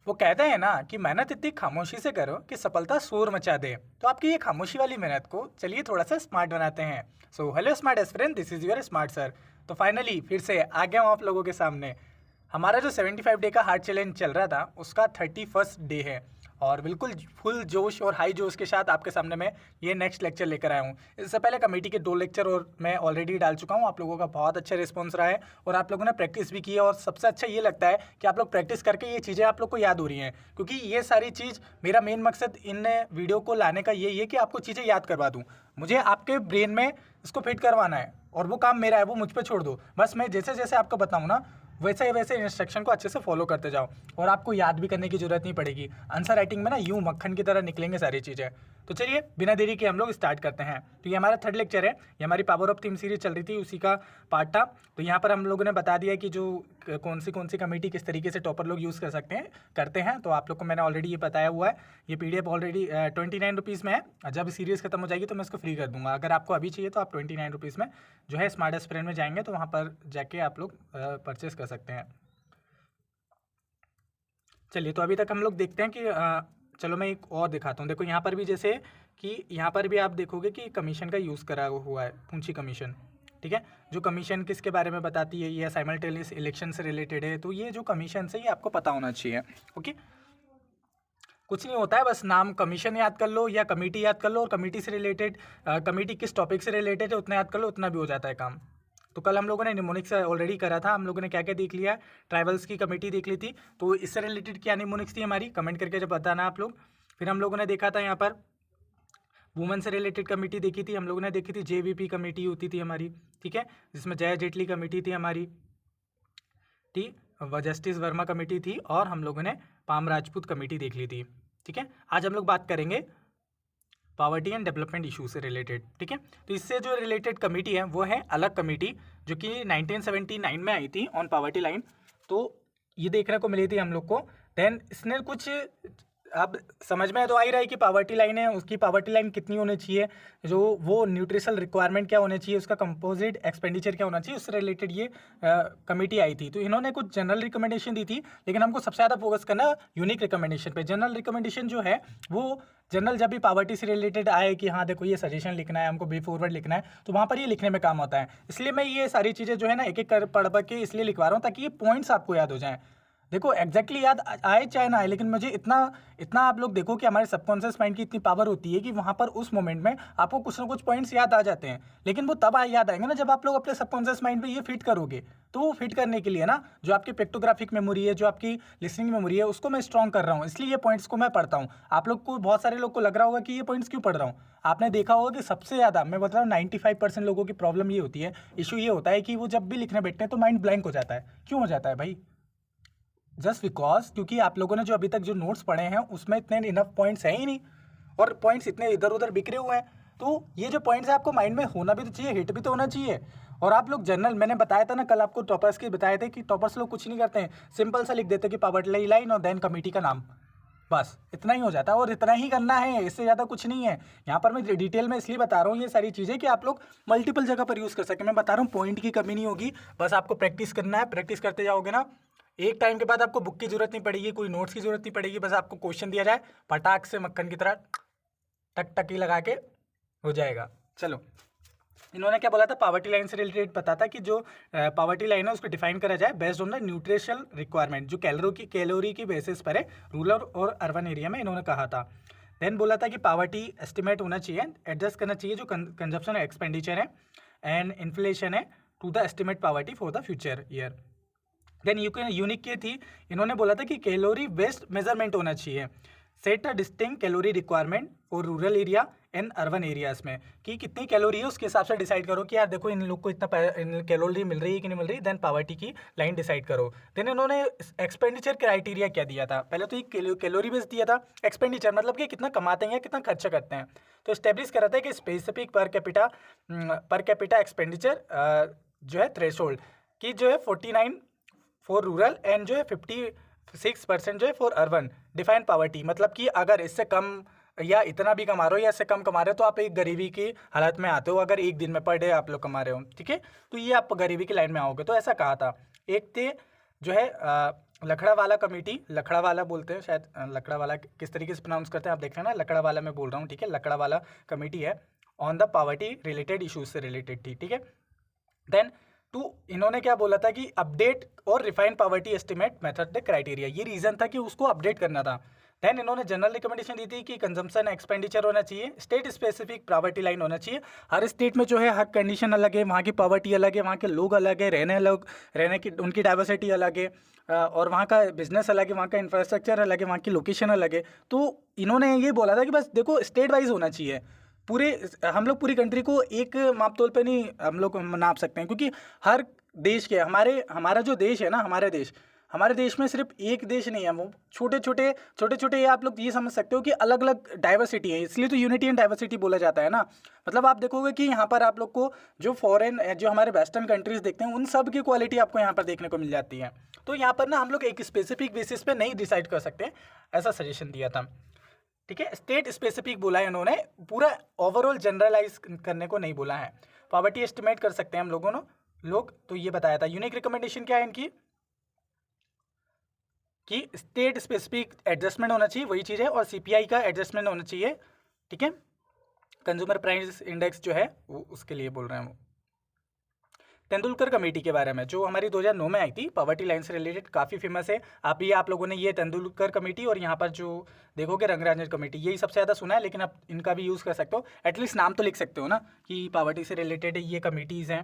वो कहते हैं ना कि मेहनत इतनी खामोशी से करो कि सफलता शोर मचा दे। तो आपकी ये खामोशी वाली मेहनत को चलिए थोड़ा सा स्मार्ट बनाते हैं। So hello smart aspirant, this is your smart sir. तो फाइनली फिर से आ गया हूँ आप लोगों के सामने। हमारा जो 75 डे का हार्ट चैलेंज चल रहा था उसका 31st डे है और बिल्कुल फुल जोश और हाई जोश के साथ आपके सामने मैं ये नेक्स्ट लेक्चर लेकर आया हूँ। इससे पहले कमेटी के 2 लेक्चर और मैं ऑलरेडी डाल चुका हूँ। आप लोगों का बहुत अच्छा रिस्पॉन्स रहा है और आप लोगों ने प्रैक्टिस भी की है और सबसे अच्छा ये लगता है कि आप लोग प्रैक्टिस करके ये चीज़ें आप लोग को याद हो रही हैं, क्योंकि ये सारी चीज़ मेरा मेन मकसद इन वीडियो को लाने का यही है कि आपको चीज़ें याद करवा दूँ। मुझे आपके ब्रेन में इसको फिट करवाना है और वो काम मेरा है, वो मुझ पर छोड़ दो। बस मैं जैसे जैसे आपको बताऊँ ना वैसे वैसे इंस्ट्रक्शन को अच्छे से फॉलो करते जाओ और आपको याद भी करने की जरूरत नहीं पड़ेगी। आंसर राइटिंग में ना यूं मक्खन की तरह निकलेंगे सारी चीज़ें। तो चलिए बिना देरी के हम लोग स्टार्ट करते हैं। तो ये हमारा 3rd लेक्चर है, ये हमारी पावर ऑफ थीम सीरीज चल रही थी उसी का पार्ट था। तो यहाँ पर हम लोगों ने बता दिया कि जो कौन सी कमेटी किस तरीके से टॉपर लोग यूज़ कर सकते हैं करते हैं। तो आप लोग को मैंने ऑलरेडी ये बताया हुआ है। ये PDF ऑलरेडी 29 रुपीज़ में है। जब सीरीज़ खत्म हो जाएगी तो मैं इसको फ्री कर दूंगा। अगर आपको अभी चाहिए तो आप 29 रुपीज़ में जो है स्मार्ट एस्पिरेंट में जाएंगे तो वहाँ पर जाके आप लोग परचेस कर सकते हैं। चलिए तो अभी तक हम लोग देखते हैं कि चलो मैं एक और दिखाता हूँ। देखो यहाँ पर भी जैसे कि यहाँ पर भी आप देखोगे कि कमीशन का यूज़ करा हुआ है, पूंजी कमीशन। ठीक है, जो कमीशन किसके बारे में बताती है, ये साइमल्टेनियस इलेक्शन से रिलेटेड है। तो ये जो कमीशन है ये आपको पता होना चाहिए। ओके, कुछ नहीं होता है, बस नाम कमीशन याद कर लो या कमेटी याद कर लो और कमेटी से रिलेटेड कमेटी किस टॉपिक से रिलेटेड है उतना याद कर लो, उतना भी हो जाता है काम। तो कल हम लोगों ने निमोनिक्स ऑलरेडी करा था। हम लोगों ने क्या क्या देख लिया, ट्राइबल्स की कमेटी देख ली थी। तो इससे रिलेटेड क्या निमोनिक्स थी हमारी, कमेंट करके जब बताना आप लोग। फिर हम लोगों ने देखा था यहाँ पर वुमेन से रिलेटेड कमेटी देखी थी। हम लोगों ने देखी थी JVP कमेटी होती थी हमारी, ठीक है, जिसमें जया जेटली कमेटी थी हमारी, ठीक, जस्टिस वर्मा कमेटी थी और हम लोगों ने पाम राजपूत कमेटी देख ली थी। ठीक है, आज हम लोग बात करेंगे पॉवर्टी एंड डेवलपमेंट इशू से रिलेटेड। ठीक है, तो इससे जो रिलेटेड कमेटी है वो है अलग कमेटी, जो कि 1979 में आई थी ऑन पॉवर्टी लाइन। तो ये देखने को मिली थी हम लोग को। देन इसने कुछ अब समझ में तो आ ही रहा है कि पॉवर्टी लाइन है, उसकी पॉवर्टी लाइन कितनी होनी चाहिए, जो वो न्यूट्रिशनल रिक्वायरमेंट क्या होना चाहिए, उसका कंपोजिट एक्सपेंडिचर क्या होना चाहिए, उससे रिलेटेड ये कमेटी आई थी। तो इन्होंने कुछ जनरल रिकमेंडेशन दी थी, लेकिन हमको सबसे ज़्यादा फोकस करना यूनिक रिकमेंडेशन पे। जनरल रिकमेंडेशन जो है वो जनरल जब भी पॉवर्टी से रिलेटेड आए कि हाँ देखो ये सजेशन लिखना है, हमको बी फॉरवर्ड लिखना है, तो वहाँ पर ये लिखने में काम आता है। इसलिए मैं ये सारी चीज़ें जो है ना एक एक कर पढ़ पढ़ के इसलिए लिखवा रहा हूँ ताकि ये पॉइंट्स आपको याद हो जाएँ। देखो एग्जैक्टली याद आए चाहे ना आए, लेकिन मुझे इतना इतना आप लोग देखो कि हमारे सबकॉन्शियस माइंड की इतनी पावर होती है कि वहाँ पर उस मोमेंट में आपको कुछ ना कुछ पॉइंट्स याद आ जाते हैं। लेकिन वो तब याद आएंगे ना जब आप लोग अपने सबकॉन्शियस माइंड पे ये फिट करोगे। तो वो फिट करने के लिए ना जो आपकी पिक्टोग्राफिक मेमोरी है, जो आपकी लिसनिंग मेमोरी है, उसको मैं स्ट्रॉन्ग कर रहा हूँ। इसलिए ये पॉइंट्स को मैं पढ़ता हूँ। आप लोग को बहुत सारे लोग को लग रहा होगा कि ये पॉइंट्स क्यों पढ़ रहा हूँ। आपने देखा होगा कि सबसे ज़्यादा मैं बता रहा हूँ 95% लोगों की प्रॉब्लम ये होती है, इशू ये होता है कि वो जब भी लिखने बैठते हैं तो माइंड ब्लैंक हो जाता है। क्यों हो जाता है भाई? जस्ट बिकॉज क्योंकि आप लोगों ने जो अभी तक जो नोट्स पढ़े हैं उसमें इतने इनफ पॉइंट्स हैं ही नहीं और पॉइंट्स इतने इधर उधर बिखरे हुए हैं। तो ये जो पॉइंट्स है आपको माइंड में होना भी तो चाहिए, हिट भी तो होना चाहिए। और आप लोग जनरल, मैंने बताया था ना कल आपको टॉपर्स की बताए थे कि टॉपर्स लोग कुछ नहीं करते हैं, सिंपल सा लिख देते कि पॉवर्टी लाइन और देन कमेटी का नाम, बस इतना ही हो जाता है और इतना ही करना है, इससे ज़्यादा कुछ नहीं है। यहाँ पर मैं डिटेल में इसलिए बता रहा हूँ ये सारी चीज़ें कि आप लोग मल्टीपल जगह पर यूज़ कर सकें। मैं बता रहा हूँ पॉइंट की कमी नहीं होगी, बस आपको प्रैक्टिस करना है। प्रैक्टिस करते जाओगे ना, एक टाइम के बाद आपको बुक की जरूरत नहीं पड़ेगी, कोई नोट्स की जरूरत नहीं पड़ेगी। बस आपको क्वेश्चन दिया जाए, पटाख से मक्खन की तरह टक टक ही लगा के हो जाएगा। चलो, इन्होंने क्या बोला था, पॉवर्टी लाइन से रिलेटेड पता था कि जो पॉवर्टी लाइन है उसको डिफाइन करा जाए based on the nutritional requirement, जो कैलोरी की बेसिस पर है रूरल और अर्बन एरिया में, इन्होंने कहा था। देन बोला था कि पॉवर्टी एस्टिमेट होना चाहिए, एडजस्ट करना चाहिए जो कंजप्शन एक्सपेंडिचर है एंड इन्फ्लेशन है to the estimate poverty for the future year. Then unique की थी, इन्होंने बोला था कि कैलोरी वेस्ट मेजरमेंट होना चाहिए, set a distinct calorie requirement for rural area and urban areas में, कि कितनी कैलोरी है उसके हिसाब से डिसाइड करो कि यार देखो इन लोग को इतना कैलोरी मिल रही है कि नहीं मिल रही, देन पॉवर्टी की लाइन डिसाइड करो। देन इन्होंने एक्सपेंडिचर क्राइटेरिया क्या दिया था, पहले तो ये कैलोरी बेस दिया था, एक्सपेंडिचर मतलब कि कितना कमाते हैं या कितना खर्चा करते हैं। तो स्टेब्लिश करा था कि स्पेसिफिक पर कैपिटा एक्सपेंडिचर जो है थ्रेशोल्ड की जो है 49 फॉर रूरल एंड जो है 56% जो है फॉर अर्बन डिफाइन पॉवर्टी, मतलब कि अगर इससे कम या इतना भी कमा रहे हो या इससे कम कमा रहे हो तो आप एक गरीबी की हालत में आते हो, अगर एक दिन में पर डे आप लोग कमा रहे हो, ठीक है, तो ये आप गरीबी की लाइन में आओगे। तो ऐसा कहा था। एक थे जो है लखड़ावाला कमेटी, लखड़ावाला बोलते हैं शायद, लखड़ावाला किस तरीके से प्रोनाउंस करते हैं आप देख रहे हैं ना, लखड़ावाला मैं बोल रहा हूँ, ठीक है, लखड़ावाला कमेटी है, on the poverty related issues से रिलेटेड थी, ठीक है। देन इन्होंने क्या बोला था कि अपडेट और refined poverty estimate method criteria, ये रीजन था कि उसको अपडेट करना था। देन इन्होंने जनरल रिकमेंडेशन दी थी कि कंजम्पशन एक्सपेंडिचर होना चाहिए, स्टेट स्पेसिफिक पॉवर्टी लाइन होना चाहिए, हर स्टेट में जो है हर कंडीशन अलग है, वहाँ की पॉवर्टी अलग है, वहाँ के लोग अलग है, रहने की उनकी डाइवर्सिटी अलग है, और वहाँ का बिजनेस अलग है, वहाँ का इंफ्रास्ट्रक्चर अलग है, वहाँ की लोकेशन अलग है। तो इन्होंने ये बोला था कि बस देखो स्टेट वाइज होना चाहिए, पूरे हम लोग पूरी कंट्री को एक मापतोल पे नहीं हम लोग नाप सकते हैं, क्योंकि हर देश के हमारा जो देश है ना, हमारे देश में सिर्फ एक देश नहीं है, वो छोटे छोटे आप लोग ये समझ सकते हो कि अलग अलग डाइवर्सिटी है, इसलिए तो यूनिटी एंड डाइवर्सिटी बोला जाता है ना। मतलब आप देखोगे कि यहाँ पर आप लोग को जो जो हमारे वेस्टर्न कंट्रीज देखते हैं उन सब की क्वालिटी आपको यहाँ पर देखने को मिल जाती है। तो यहाँ पर ना हम लोग एक स्पेसिफिक बेसिस पे नहीं डिसाइड कर सकते, ऐसा सजेशन दिया था, ठीक है। स्टेट स्पेसिफिक बोला है इन्होंने, पूरा ओवरऑल जनरलाइज करने को नहीं बोला है। पॉवर्टी एस्टिमेट कर सकते हैं हम लोग तो ये बताया था। यूनिक रिकमेंडेशन क्या है इनकी कि स्टेट स्पेसिफिक एडजस्टमेंट होना चाहिए, वही चीज़ है, और सीपीआई का एडजस्टमेंट होना चाहिए, ठीक है। कंज्यूमर प्राइस इंडेक्स जो है वो उसके लिए बोल रहे हैं वो। तेंदुलकर कमेटी के बारे में जो हमारी 2009 में आई थी, पॉवर्टी लाइन से रिलेटेड, काफ़ी फेमस है। आप लोगों ने ये तेंदुलकर कमेटी और यहाँ पर जो देखोगे रंगराजन कमेटी, यही सबसे ज़्यादा सुना है, लेकिन आप इनका भी यूज़ कर सकते हो, एटलीस्ट नाम तो लिख सकते हो ना कि पॉवर्टी से रिलेटेड ये कमेटीज़ हैं।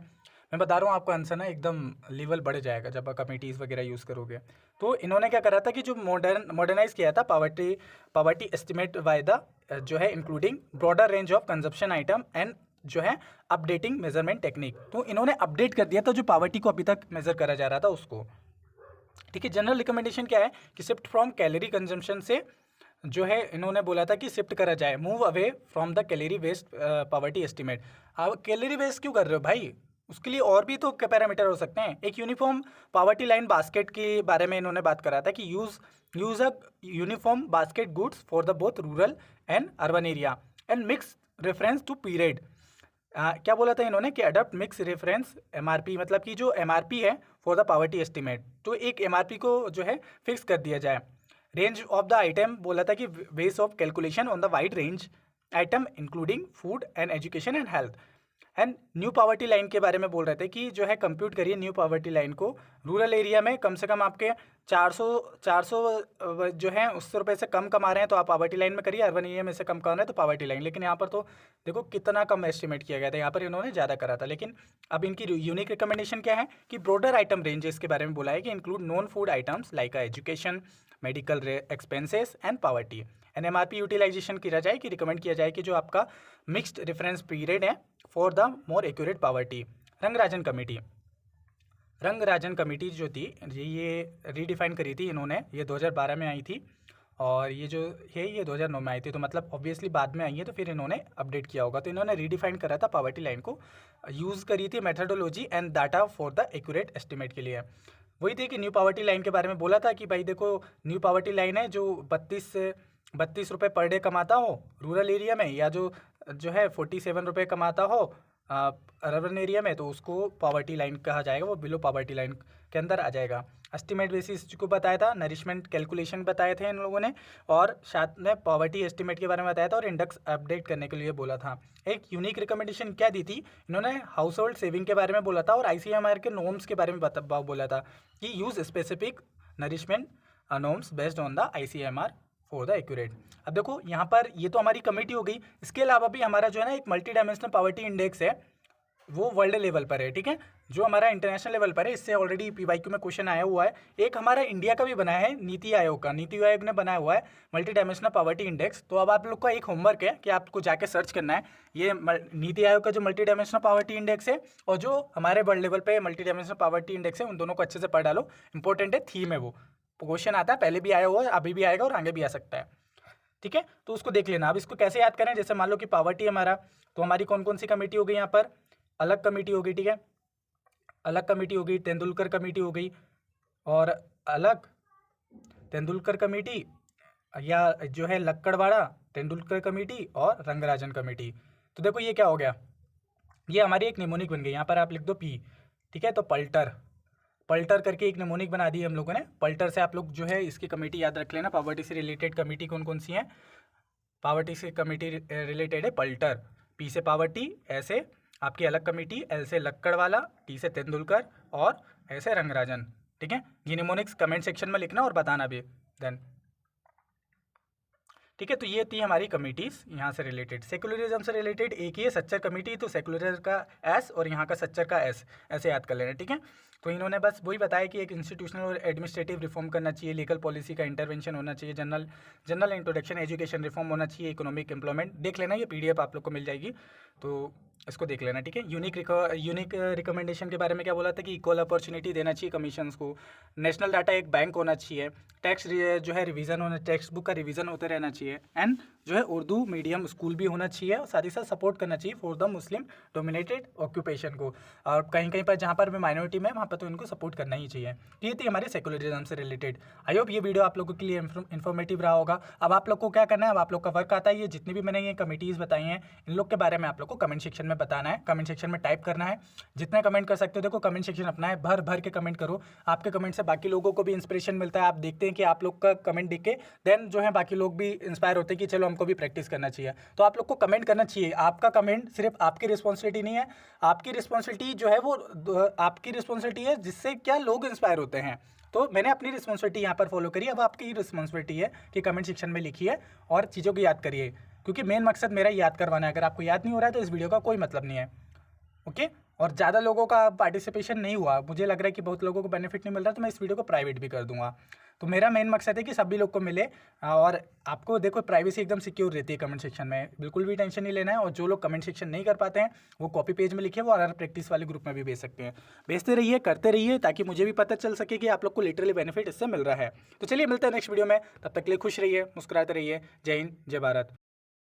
मैं बता रहा हूँ आपका आंसर ना एकदम लेवल बढ़ जाएगा जब आप कमेटीज़ वगैरह यूज़ करोगे। तो इन्होंने क्या करा था कि जो मॉडर्नाइज किया था पॉवर्टी एस्टिमेट बाय द जो है including broader range of consumption item and जो है अपडेटिंग मेजरमेंट टेक्निक। तो इन्होंने अपडेट कर दिया था जो पॉवर्टी को अभी तक मेजर करा जा रहा था उसको, ठीक है। जनरल रिकमेंडेशन क्या है कि शिफ्ट फ्रॉम कैलोरी कंजम्पशन से जो है इन्होंने बोला था कि शिफ्ट करा जाए, move away from the calorie based poverty estimate. अब कैलोरी वेस्ट क्यों कर रहे हो भाई, उसके लिए और भी तो पैरामीटर हो सकते हैं। एक यूनिफॉर्म पॉवर्टी लाइन बास्केट के बारे में इन्होंने बात करा था कि use a uniform basket goods for the both rural and urban area and mix reference to period. क्या बोला था इन्होंने कि अडॉप्ट मिक्स रेफरेंस एमआरपी, मतलब कि जो एमआरपी है फॉर द पॉवर्टी एस्टिमेट, तो एक एमआरपी को जो है फिक्स कर दिया जाए। रेंज ऑफ द आइटम बोला था कि ways of calculation on the wide range item including food and education and health. And new poverty line के बारे में बोल रहे थे कि जो है कंप्यूट करिए न्यू पॉवर्टी लाइन को रूरल एरिया में कम से कम आपके 400 जो है उससे रुपये से कम कमा रहे हैं तो आप पॉवर्टी लाइन में करिए, अर्बन एरिया में से कम कमा रहे हैं तो पॉवर्टी लाइन। लेकिन यहाँ पर तो देखो कितना कम एस्टिमेट किया गया था, यहाँ पर इन्होंने ज़्यादा करा था। लेकिन अब इनकी यूनिक रिकमेंडेशन क्या है कि ब्रॉडर आइटम रेंजेस के बारे में बोला है कि include non food items like education, medical expenses and poverty. An MRP utilization किया जाए कि रिकमेंड किया जाए कि जो आपका मिक्स्ड रेफरेंस पीरियड है for the more accurate poverty. Rangarajan committee जो थी ये रीडिफाइन करी थी इन्होंने, ये 2012 में आई थी, और ये जो है ये 2009 में आई थी, तो मतलब ऑब्वियसली बाद में आई है तो फिर इन्होंने अपडेट किया होगा। तो इन्होंने रीडिफाइन करा था पॉवर्टी लाइन को, यूज़ करी थी methodology and data for the accurate estimate के लिए। वही थी कि न्यू पॉवर्टी लाइन के बारे में बोला था कि भाई देखो न्यू पॉवर्टी लाइन है जो 32 रुपये पर डे कमाता हो रूरल एरिया में, या जो है 47 रुपये कमाता हो अर्बन एरिया में, तो उसको पॉवर्टी लाइन कहा जाएगा, वो बिलो पॉवर्टी लाइन के अंदर आ जाएगा। एस्टिमेट बेसिस को बताया था, नरिशमेंट कैलकुलेशन बताए थे इन लोगों ने, और साथ में पॉवर्टी एस्टिमेट के बारे में बताया था, और इंडेक्स अपडेट करने के लिए बोला था। एक यूनिक रिकमेंडेशन क्या दी थी इन्होंने, हाउस होल्ड सेविंग के बारे में बोला था, और ICMR के नॉर्म्स के बारे में बोला था कि use specific nourishment norms based on the ICMR for the accurate. अब देखो यहाँ पर ये तो हमारी कमेटी हो गई, इसके अलावा भी हमारा जो है ना एक मल्टी डायमेंशनल पॉवर्टी इंडेक्स है, वो वर्ल्ड लेवल पर है, ठीक है, जो हमारा इंटरनेशनल लेवल पर है। इससे ऑलरेडी PYQ में क्वेश्चन आया हुआ है। एक हमारा इंडिया का भी बनाया है, नीति आयोग ने बनाया हुआ है मल्टी डायमेंशनल पॉवर्टी इंडेक्स। तो अब आप लोग का एक होमवर्क है कि आपको जाके सर्च करना है ये नीति आयोग का जो मल्टी डायमेंशनल पॉवर्टी इंडेक्स है और जो हमारे वर्ल्ड लेवल पर मल्टी डायमेंशनल पॉवर्टी इंडेक्स है, उन दोनों को अच्छे से पढ़ डालो, इंपॉर्टेंट है, थीम है, वो क्वेश्चन आता है, पहले भी आया हुआ है, अभी भी आएगा और आगे भी आ सकता है, ठीक है। तो उसको देख लेना। अब इसको कैसे याद करें, जैसे मान लो कि पॉवर्टी हमारा, तो हमारी कौन कौन सी कमेटी हो गई यहाँ पर, अलग कमेटी हो गई, ठीक है, अलग कमेटी हो गई, तेंदुलकर कमेटी हो गई, और अलग तेंदुलकर कमेटी, या जो है लक्कड़वाड़ा तेंदुलकर कमेटी, और रंगराजन कमेटी। तो देखो ये क्या हो गया, ये हमारी एक निमोनिक बन गई, यहाँ पर आप लिख दो P, ठीक है। तो पल्टर करके एक निमोनिक बना दी है हम लोगों ने। पल्टर से आप लोग जो है इसकी कमेटी याद रख लेना। पावर्टी से रिलेटेड कमेटी कौन कौन सी है? पावर्टी से कमेटी रिलेटेड है पल्टर, पी से पावर्टी, ऐसे आपकी अलग कमेटी, एल से लक्कड़वाला, टी से तेंदुलकर और ऐसे रंगराजन। ठीक है, ये निमोनिक्स कमेंट सेक्शन में लिखना और बताना भी देन। ठीक है, तो ये थी हमारी कमिटीज़ यहाँ से रिलेटेड। सेकुलरिज्म से रिलेटेड एक ही है सच्चर कमेटी, तो सेकुलर का एस और यहाँ का सच्चर का एस, ऐसे याद कर लेना। ठीक है, तो इन्होंने बस वही बताया कि एक इंस्टीट्यूशनल और एडमिनिस्ट्रेटिव रिफॉर्म करना चाहिए, लीगल पॉलिसी का इंटरवेंशन होना चाहिए, जनरल इंट्रोडक्शन, एजुकेशन रिफॉर्म होना चाहिए, इकोनॉमिक एम्प्लॉयमेंट। देख लेना, ये पीडीएफ आप लोग को मिल जाएगी, तो इसको देख लेना। ठीक है, यूनिक रिकमेंडेशन के बारे में क्या बोला था कि इक्वल अपॉर्चुनिटी देना चाहिए कमीशंस को, नेशनल डाटा एक बैंक होना चाहिए, टैक्स जो है रिवीजन होना, टेक्स्ट बुक का रिवीजन होते रहना चाहिए, एंड जो है उर्दू मीडियम स्कूल भी होना चाहिए, और साथ ही साथ सपोर्ट करना चाहिए for the Muslim dominated occupation को, और कहीं कहीं पर जहाँ पर भी माइनॉरिटी में वहाँ पर तो इनको सपोर्ट करना ही चाहिए। तो ये थी हमारे सेकुलरिज्म से रिलेटेड। आई होप ये वीडियो आप लोगों के लिए इन्फॉर्मेटिव रहा होगा। अब आप लोग को क्या करना है, अब आप लोग का वर्क आता है, ये जितनी भी मैंने ये कमिटीज़ बताई हैं इन लोग के बारे में आप लोग को कमेंट सेक्शन में बताना है, कमेंट सेक्शन में टाइप करना है, जितना कमेंट कर सकते हो। देखो कमेंट सेक्शन अपना है, भर भर के कमेंट करो, आपके कमेंट से बाकी लोगों को भी इंस्पिरेशन मिलता है। आप देखते हैं कि आप लोग का कमेंट देख के देन जो है बाकी लोग भी इंस्पायर होते हैं कि चलो हमको भी प्रैक्टिस करना चाहिए। तो आप लोग को कमेंट करना चाहिए, आपका कमेंट सिर्फ आपकी रिस्पॉन्सिबिलिटी नहीं है, आपकी रिस्पॉन्सिबिलिटी जो है वो आपकी रिस्पॉन्सिबिलिटी है, जिससे क्या लोग इंस्पायर होते हैं। तो मैंने अपनी रिस्पॉन्सिबिलिटी यहाँ पर फॉलो करी, अब आपकी रिस्पॉन्सिबिलिटी है कि कमेंट सेक्शन में लिखिए और चीज़ों को याद करिए, क्योंकि मेन मकसद मेरा याद करवाना है। अगर आपको याद नहीं हो रहा है तो इस वीडियो का कोई मतलब नहीं है। ओके, और ज़्यादा लोगों का पार्टिसिपेशन नहीं हुआ, मुझे लग रहा है कि बहुत लोगों को बेनिफिट नहीं मिल रहा, तो मैं इस वीडियो को प्राइवेट भी कर दूंगा। तो मेरा मेन मकसद है कि सभी लोग को मिले, और आपको देखो प्राइवेसी एकदम सिक्योर रहती है कमेंट सेक्शन में, बिल्कुल भी टेंशन नहीं लेना है। और जो लोग कमेंट सेक्शन नहीं कर पाते हैं वो कॉपी पेज में लिखे, वो अदर प्रैक्टिस वाले ग्रुप में भी भेज सकते हैं। भेजते रहिए, करते रहिए, ताकि मुझे भी पता चल सके कि आप लोग को लिटरली बेनिफिट इससे मिल रहा है। तो चलिए मिलते हैं नेक्स्ट वीडियो में, तब तक के लिए खुश रहिए, मुस्कुराते रहिए। जय हिंद, जय भारत।